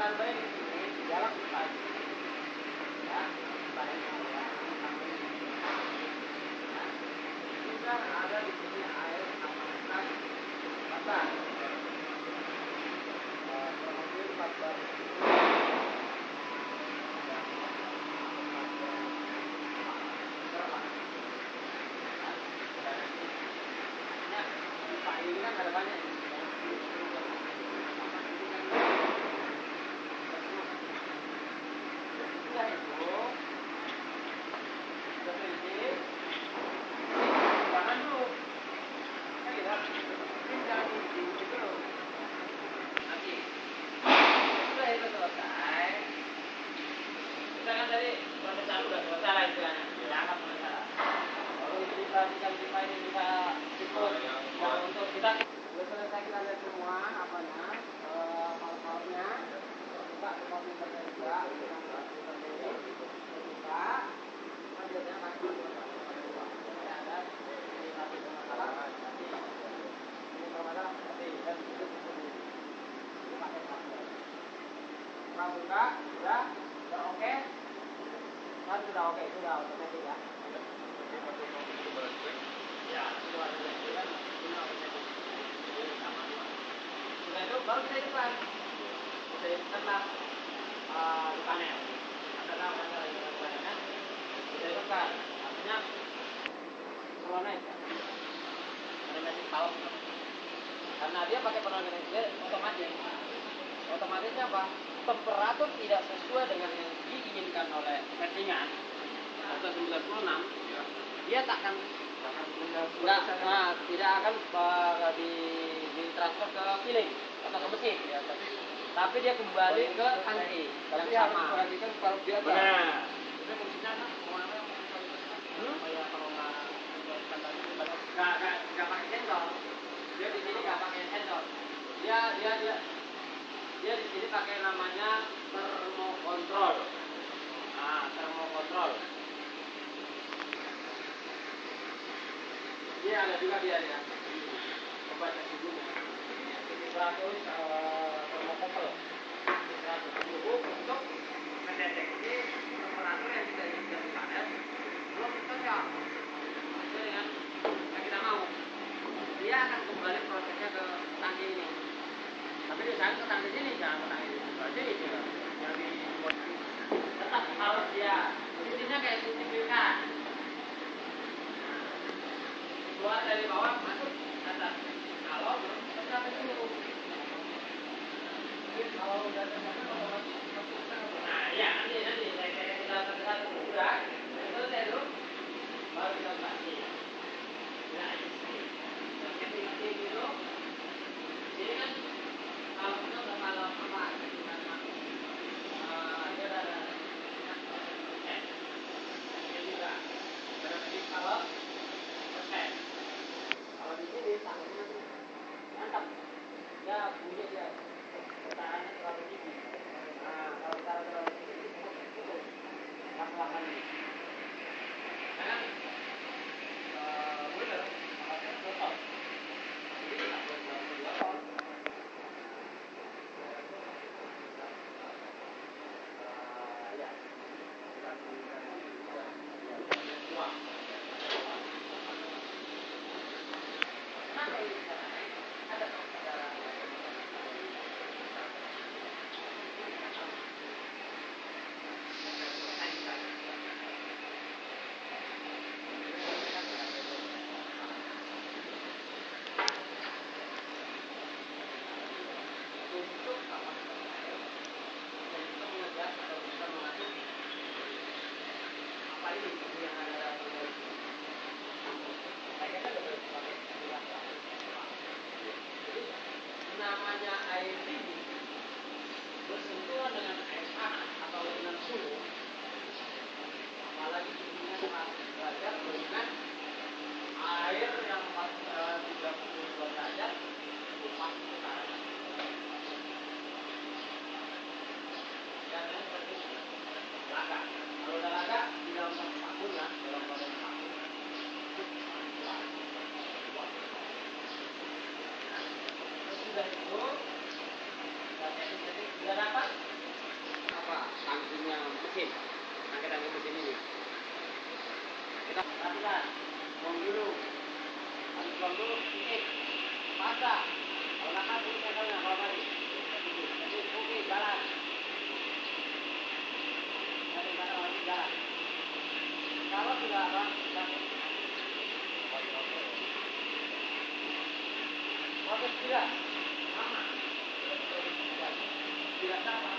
tambahin di sini, di dalam pipa ini, ya, pipa ini ya, sudah ada di sini air aman basah, kurang lebih 14 ini kan ada banyak ini. Sudah itu, ini jangan dulu, kan gitu, ini jangan diisi dulu. Nanti, sudah itu selesai. Kita kan tadi proses sudah selesai lah istilahnya, dianggap masalah. Lalu diperhatikan pipa ini bisa ikut yang untuk kita. Sudah selesai kita lihat semua apanya, kalau-kalaunya, buka semua filternya juga, kita buka, kan biasanya kaki supaya ada ini satu bermasalah, nanti ini bermasalah, nanti dan itu pakai satu. Buka, sudah oke, kan sudah oke, sudah otomatis ya. Ya, sudah otomatis kan, ini otomatis. Sudah itu baru kita hidupkan. Kita hidupkanlah di panel. Adalah panel di panelnya. Kita hidupkan. Artinya synchronize ya. Animatic power. Karena dia pakai penolangan dia otomatis. Otomatisnya apa? Temperatur tidak sesuai dengan yang diinginkan oleh settingan atau 96, dia tak akan tidak akan ditransfer ke killing atau ke mesin ya, tapi dia kembali ke tangki yang sama. Perhatikan kalau dia ada. Benar. Itu fungsinya kan supaya kalau nggak pakai sensor, dia di sini nggak pakai sensor, dia di sini pakai namanya termokontrol. Termokontrol. Dia ada juga dia ya. Pembaca suhunya. Temperatur termokontrol. Temperatur suhu untuk mendeteksi temperatur yang kita inginkan di panel belum cocok sesuai dengan yang kita mau. Dia akan kembali prosesnya ke tangki ini. Tapi di saat ke tangki sini jangan ke tangki ini. Berarti ini yang dibuat tetap harus dia. Intinya kayak signifikan. Keluar dari bawah masuk ke atas. Kalau belum tetap dulu. Kalau udah termasuk nah ya nanti kayak kita satu-satu udah selesai dulu baru kita pasti. Nah ini dulu. Jadi kan kalau kita udah malam apa dia ada juga berarti kalau di sini tangannya mantap ya bunyi dia pertahanannya terlalu tinggi. Nah kalau kita terlalu tinggi cukup lakukan ini karena benar makanya total jadi sampai 22 ton ya uang kenapa ini ada untuk kapasitas air dan bisa mengejar atau bisa mengatur apa ini yang ada dalam tubuh. Saya kan udah pakai jadi namanya air dingin bersentuhan dengan air panas atau dengan suhu, apalagi suhunya 100 derajat dengan air yang 32 derajat itu pasti sekarang. Dan ini seperti laga. Kalau udah laga di dalam paku ya, dalam badan paku. Sudah itu, sudah dapat. mesin. Angkat mesin ini. Kita perhatikan. Buang dulu. Habis buang dulu, titik. Masa. Kalau nakal dulu nyatanya, kalau balik. Oke, jalan. Jalan. Kalau sudah apa? Proses tidak sama. Tidak sama.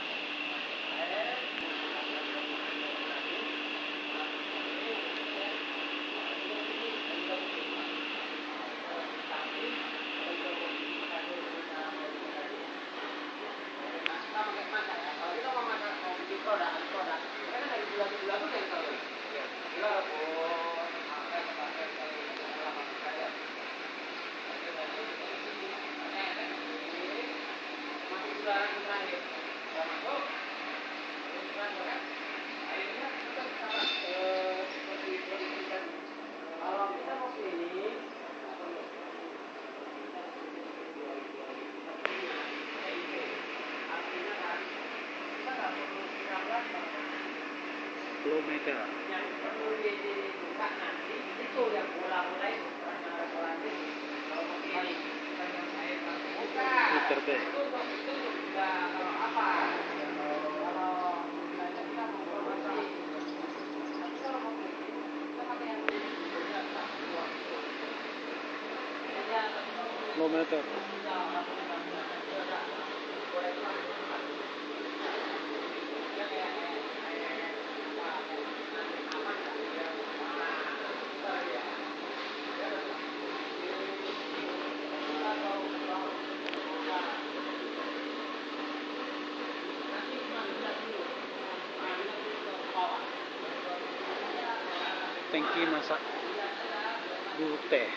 Kalau kita mau masak, mau bikin produk, kita kan dari gula tuh yang tahu. Gula rebus, pakai saya. Masuk gula yang terakhir, sudah masuk. Akhirnya kita sama seperti kan. Kalau kita mau sini, artinya kan kita nggak perlu siramkan. 10 meter. Yang perlu dibuka nanti itu yang bola-bola itu bola-bola kalau begini bukan Meter B. itu untuk juga kalau apa kalau misalnya kita mau promosi tapi kalau mau begini kita pakai yang ini 10 meter. Tangki masak dulu teh.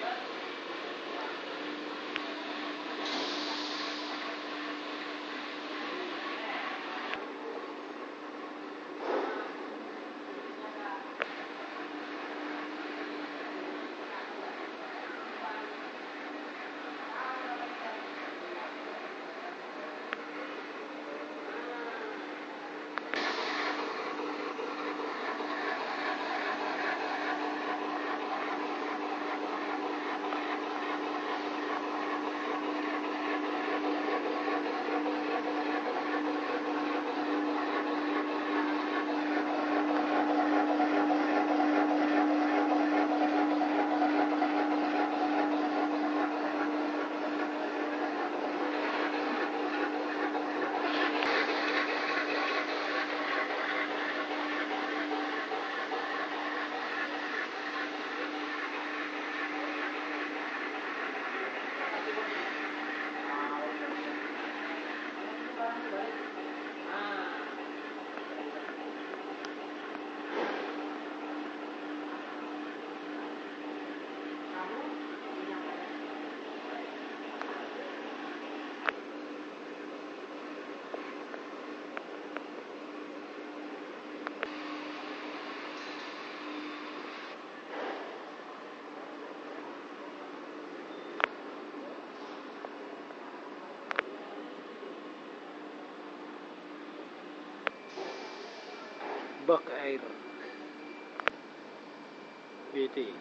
Bak air BT